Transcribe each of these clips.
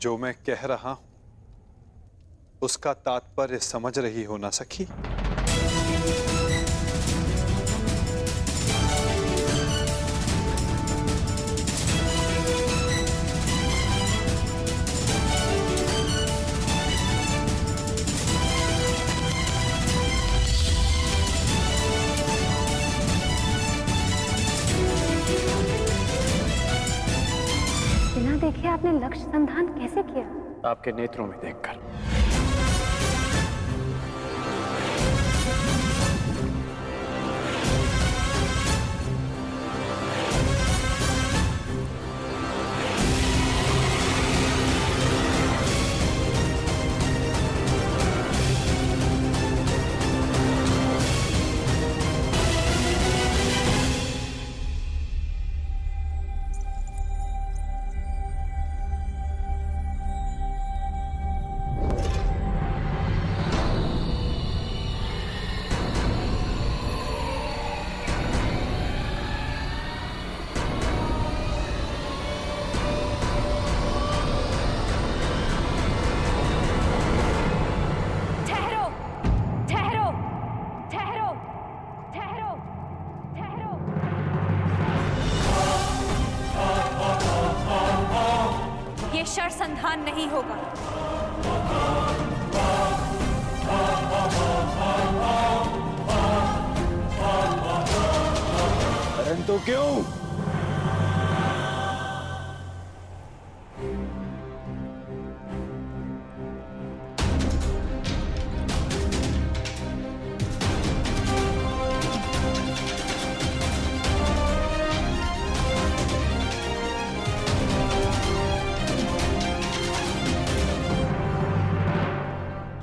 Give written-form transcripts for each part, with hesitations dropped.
जो मैं कह रहा हूं उसका तात्पर्य समझ रही हो ना सखी? बिना देखे आपने लक्ष्य संधान कैसे किया? आपके नेत्रों में देखकर। संधान नहीं होगा। परंतु क्यों?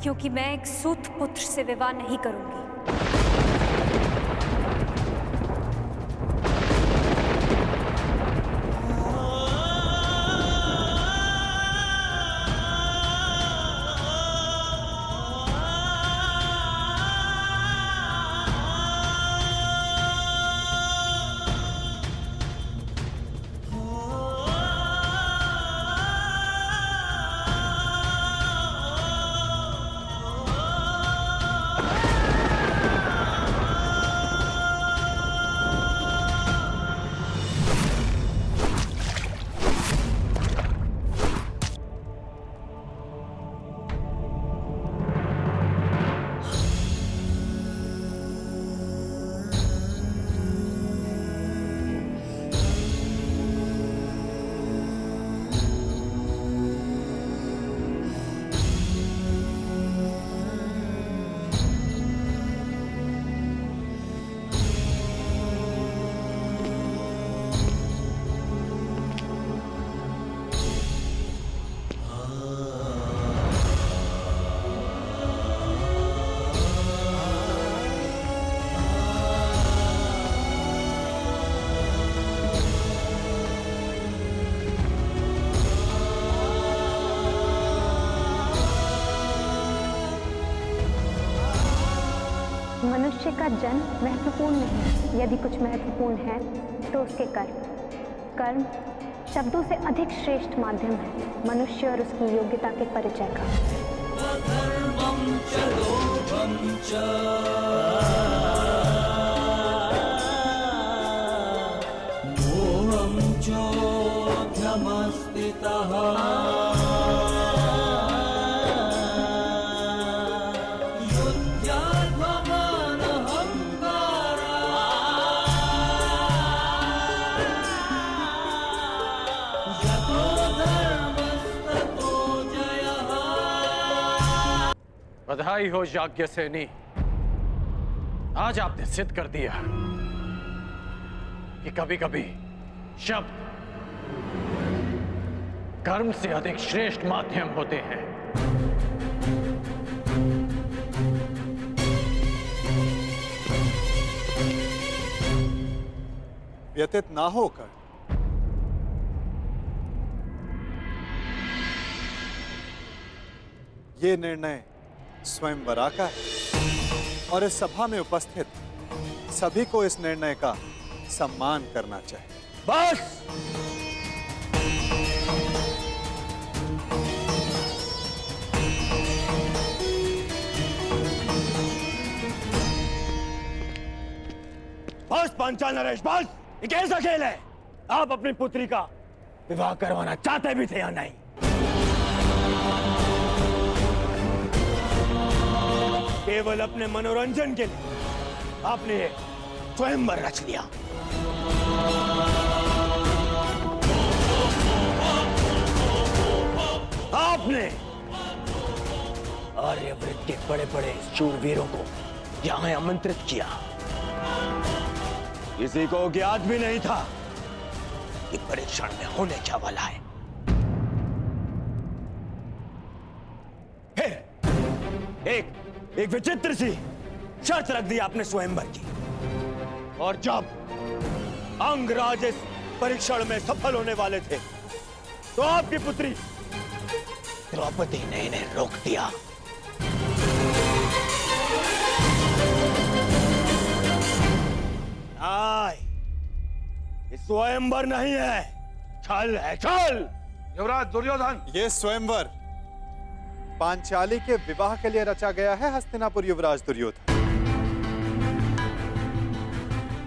क्योंकि मैं एक सूत पुत्र से विवाह नहीं करूंगी। मनुष्य का जन्म महत्वपूर्ण नहीं, यदि कुछ महत्वपूर्ण है तो उसके कर्म। कर्म शब्दों से अधिक श्रेष्ठ माध्यम है मनुष्य और उसकी योग्यता के परिचय का। बधाई हो याज्ञसेनी, आज आपने सिद्ध कर दिया कि कभी कभी शब्द कर्म से अधिक श्रेष्ठ माध्यम होते हैं। व्यतीत ना होकर ये निर्णय स्वयंवरा का है और इस सभा में उपस्थित सभी को इस निर्णय का सम्मान करना चाहिए। बस पांचाल नरेश बस। ये कैसा खेल है? आप अपनी पुत्री का विवाह करवाना चाहते भी थे या नहीं? केवल अपने मनोरंजन के लिए आपने ये स्वयंवर रच लिया। आपने आर्यव्रत के बड़े बड़े शूरवीरों को यहां आमंत्रित किया। किसी को ज्ञात भी नहीं था कि परीक्षण में होने क्या वाला है। फिर एक विचित्र सी शर्त रख दी आपने स्वयंवर की, और जब अंगराज इस परीक्षण में सफल होने वाले थे तो आपकी पुत्री द्रौपदी ने इन्हें रोक दिया। ये स्वयंवर नहीं है, छल है, छल। युवराज दुर्योधन, ये स्वयंवर पांचाली के विवाह के लिए रचा गया है हस्तिनापुर युवराज दुर्योधन।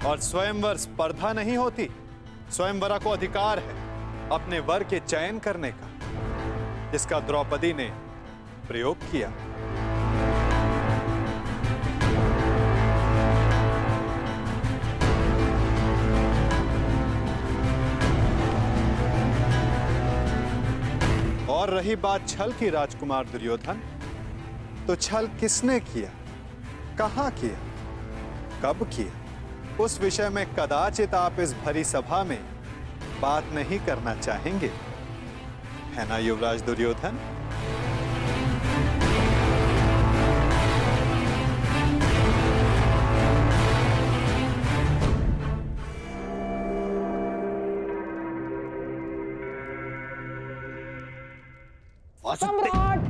और स्वयंवर स्पर्धा नहीं होती, स्वयंवरा को अधिकार है अपने वर के चयन करने का, जिसका द्रौपदी ने प्रयोग किया। और रही बात छल की राजकुमार दुर्योधन, तो छल किसने किया, कहां किया, कब किया, उस विषय में कदाचित आप इस भरी सभा में बात नहीं करना चाहेंगे, है ना युवराज दुर्योधन? सम्राट!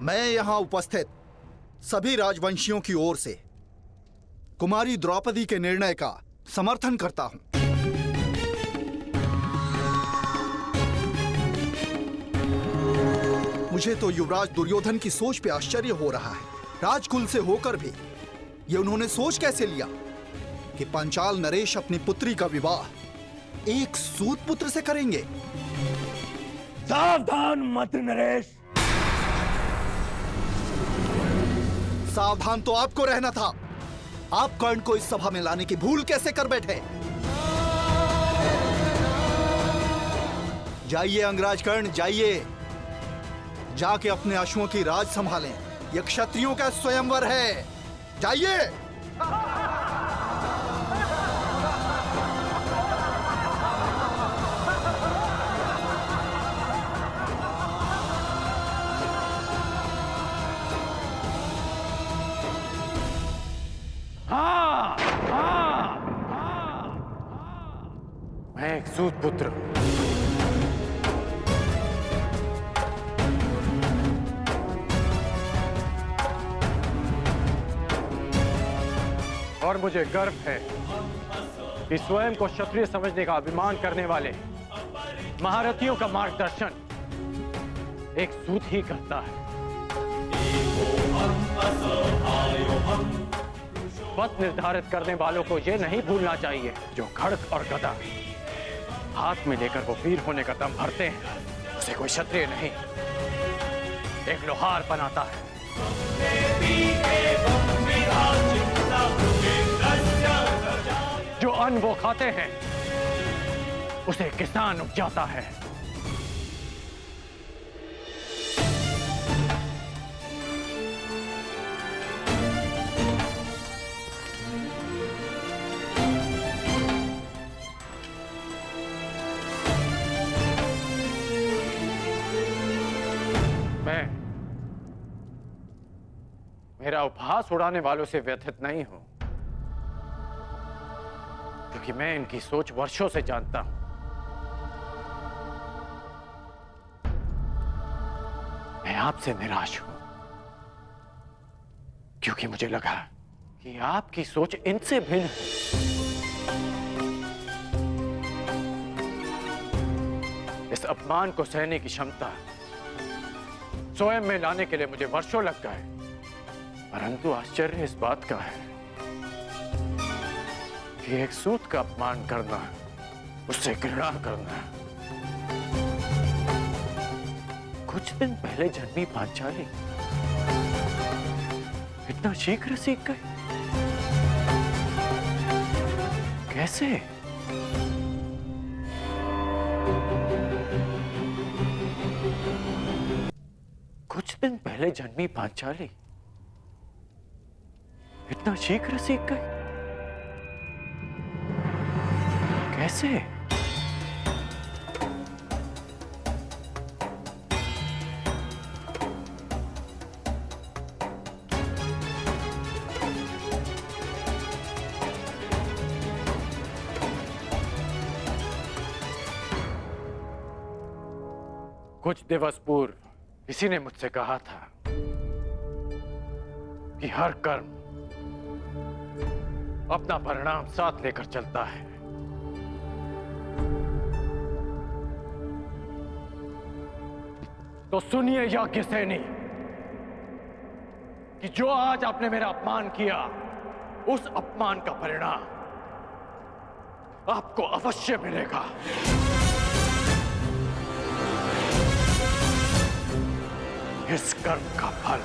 मैं यहां उपस्थित सभी राजवंशियों की ओर से कुमारी द्रौपदी के निर्णय का समर्थन करता हूं। मुझे तो युवराज दुर्योधन की सोच पे आश्चर्य हो रहा है। राजकुल से होकर भी ये उन्होंने सोच कैसे लिया कि पांचाल नरेश अपनी पुत्री का विवाह एक सूत पुत्र से करेंगे। सावधान मत नरेश। सावधान तो आपको रहना था। आप कर्ण को इस सभा में लाने की भूल कैसे कर बैठे? जाइए अंगराज कर्ण, जाइए, जाके अपने अश्वों की राज संभालें। यह क्षत्रियों का स्वयंवर है, जाइए। हाँ, हाँ, हाँ। मैं एक सूत पुत्र हूं। और मुझे गर्व है कि स्वयं को क्षत्रिय समझने का अभिमान करने वाले महारथियों का मार्गदर्शन एक सूत ही करता है। पथ निर्धारित करने वालों को यह नहीं भूलना चाहिए, जो खड्ग और गदा हाथ में लेकर वो वीर होने का दम भरते हैं, उसे कोई क्षत्रिय नहीं, एक लोहार बनाता है। जो अन्न वो खाते हैं उसे किसान उपजाता है। मैं मेरा उपहास उड़ाने वालों से व्यथित नहीं हूं, क्योंकि मैं इनकी सोच वर्षों से जानता हूं। मैं आपसे निराश हूं, क्योंकि मुझे लगा कि आपकी सोच इनसे भिन्न है। इस अपमान को सहने की क्षमता स्वयं में लाने के लिए मुझे वर्षों लग गए, परंतु आश्चर्य इस बात का है कि एक सूत का अपमान करना, उससे घृणा करना, कुछ दिन पहले जन्मी पांचाली इतना शीघ्र सीख गए? कैसे? कुछ दिन पहले जन्मी पांचाली इतना शीघ्र सीख गए? कैसे? कुछ दिवस पूर्व किसी ने मुझसे कहा था कि हर कर्म अपना परिणाम साथ लेकर चलता है। तो सुनिए याज्ञसेनी कि जो आज आपने मेरा अपमान किया, उस अपमान का परिणाम आपको अवश्य मिलेगा। इस कर्म का फल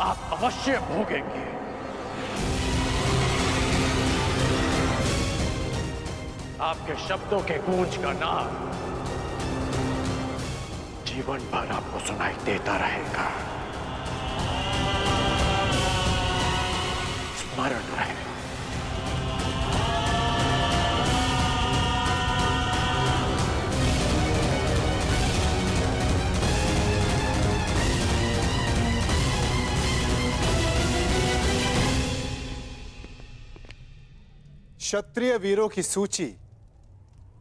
आप अवश्य भोगेंगे। आपके शब्दों के गूंज का नाद जीवन भर आपको सुनाई देता रहेगा। स्मरण रहे। क्षत्रिय वीरों की सूची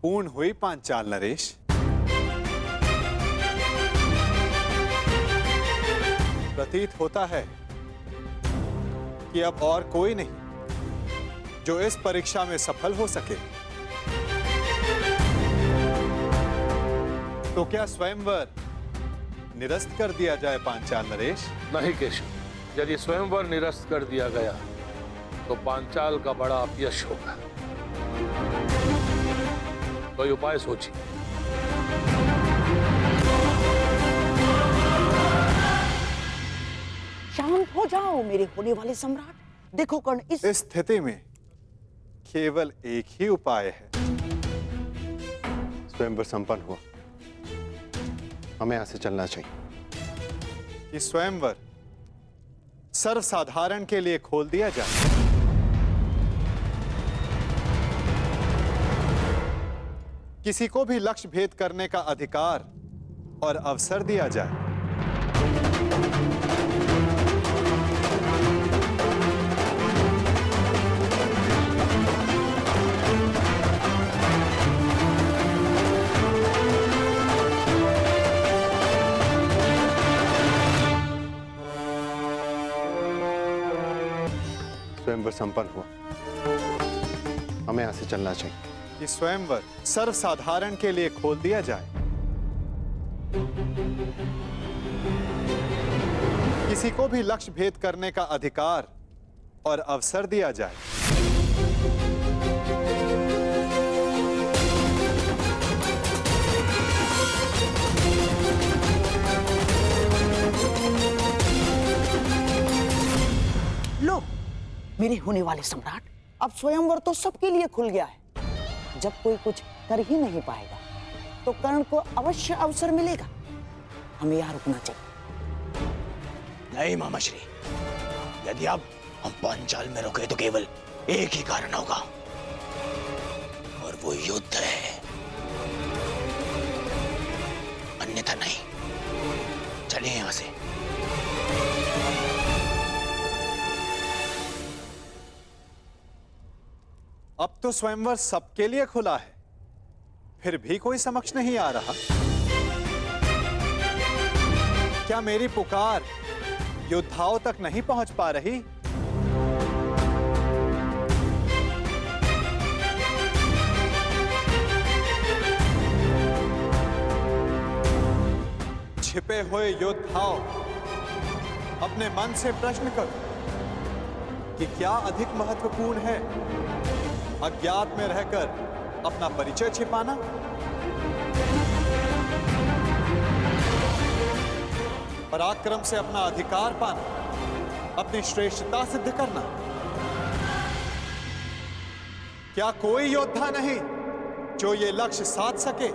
पूर्ण हुई पांचाल नरेश। प्रतीत होता है कि अब और कोई नहीं जो इस परीक्षा में सफल हो सके। तो क्या स्वयंवर निरस्त कर दिया जाए पांचाल नरेश? नहीं केशव, यदि स्वयंवर निरस्त कर दिया गया तो पांचाल का बड़ा अपयश होगा। कोई उपाय सोचिए। शांत हो जाओ मेरे होने वाले सम्राट। देखो कर्ण, इस स्थिति में केवल एक ही उपाय है। स्वयंवर संपन्न हुआ, हमें यहां से चलना चाहिए। कि स्वयंवर सर्वसाधारण के लिए खोल दिया जाए। किसी को भी लक्ष्य भेद करने का अधिकार और अवसर दिया जाए। स्वयंवर संपन्न हुआ, हमें यहां से चलना चाहिए। कि स्वयंवर सर्वसाधारण के लिए खोल दिया जाए। किसी को भी लक्ष्य भेद करने का अधिकार और अवसर दिया जाए। लो मेरे होने वाले सम्राट, अब स्वयंवर तो सबके लिए खुल गया है। जब कोई कुछ कर ही नहीं पाएगा तो कर्ण को अवश्य अवसर मिलेगा। हमें यहाँ रुकना चाहिए। नहीं मामाश्री, यदि अब हम पांचाल में रुके तो केवल एक ही कारण होगा, और वो युद्ध है, अन्यथा नहीं। चलिए यहां से। अब तो स्वयंवर सबके लिए खुला है, फिर भी कोई समक्ष नहीं आ रहा। क्या मेरी पुकार योद्धाओं तक नहीं पहुंच पा रही? छिपे हुए योद्धाओं, अपने मन से प्रश्न करो कि क्या अधिक महत्वपूर्ण है, अज्ञात में रहकर अपना परिचय छिपाना, पराक्रम से अपना अधिकार पाना, अपनी श्रेष्ठता सिद्ध करना? क्या कोई योद्धा नहीं जो ये लक्ष्य साध सके?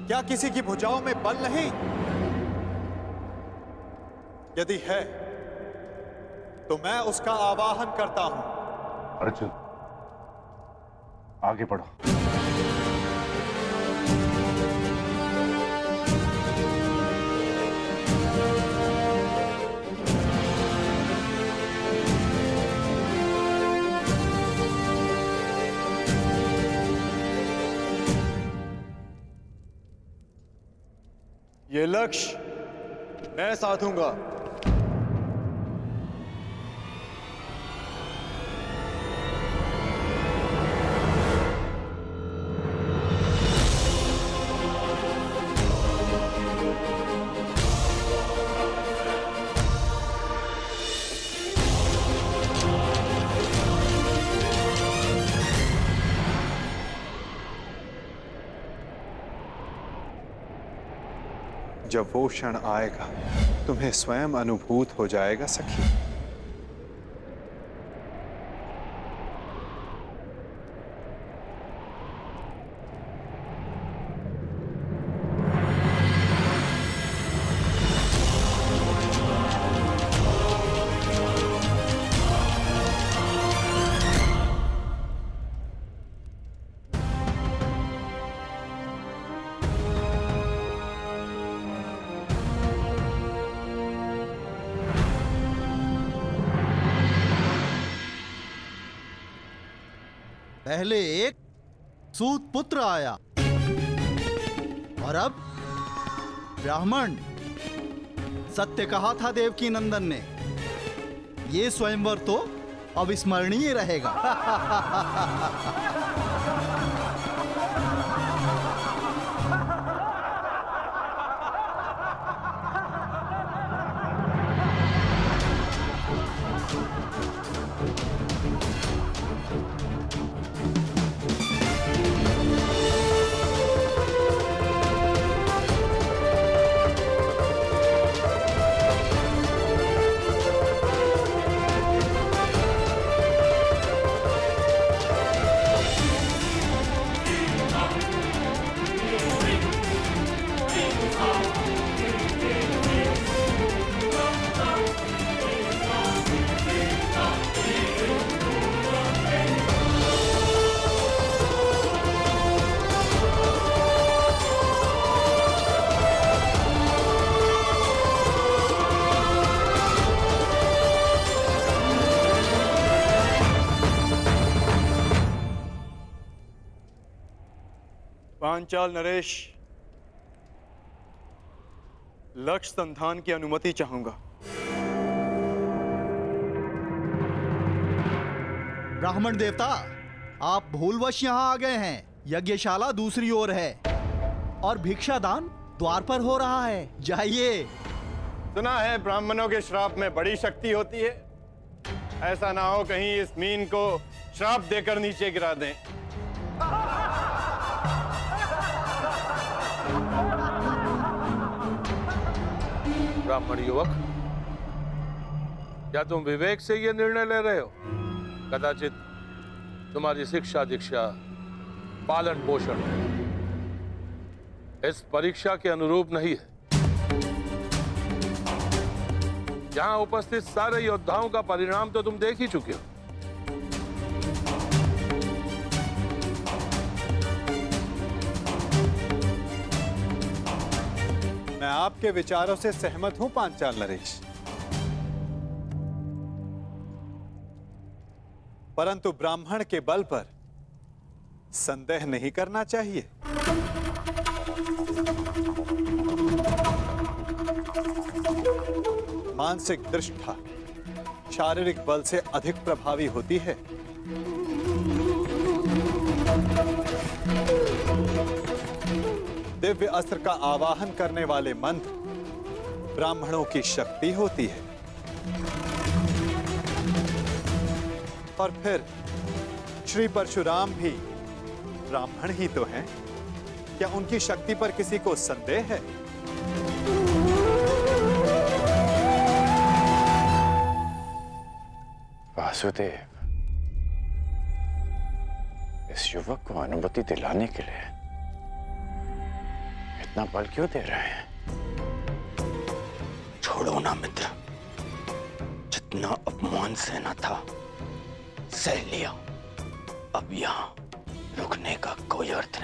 क्या किसी की भुजाओं में बल नहीं? यदि है तो मैं उसका आवाहन करता हूं। अर्जुन, आगे बढ़ो। ये लक्ष्य मैं साधूंगा। जब वो क्षण आएगा तुम्हें स्वयं अनुभूत हो जाएगा सखी। पहले एक सूत पुत्र आया और अब ब्राह्मण। सत्य कहा था देवकी नंदन ने, ये स्वयंवर तो अविस्मरणीय रहेगा। पांचाल नरेश, लक्ष्य संधान की अनुमति चाहूंगा। ब्राह्मण देवता, आप भूलवश यहाँ आ गए हैं। यज्ञशाला दूसरी ओर है और भिक्षादान द्वार पर हो रहा है। जाइए। सुना है ब्राह्मणों के श्राप में बड़ी शक्ति होती है। ऐसा ना हो कहीं इस मीन को श्राप देकर नीचे गिरा दें। ब्राह्मण युवक, क्या तुम विवेक से यह निर्णय ले रहे हो? कदाचित तुम्हारी शिक्षा दीक्षा, पालन पोषण इस परीक्षा के अनुरूप नहीं है। यहां उपस्थित सारे योद्धाओं का परिणाम तो तुम देख ही चुके हो। मैं आपके विचारों से सहमत हूं पांचाल नरेश, परंतु ब्राह्मण के बल पर संदेह नहीं करना चाहिए। मानसिक दृष्टता शारीरिक बल से अधिक प्रभावी होती है। दिव्य अस्त्र का आवाहन करने वाले मंत्र ब्राह्मणों की शक्ति होती है। और फिर श्री परशुराम भी ब्राह्मण ही तो हैं। क्या उनकी शक्ति पर किसी को संदेह है? वासुदेव, इस युवक को अनुमति दिलाने के लिए इतना बल क्यों दे रहे हैं? छोड़ो ना मित्र, जितना अपमान सहना था सह लिया। अब यहाँ रुकने का कोई अर्थ नहीं।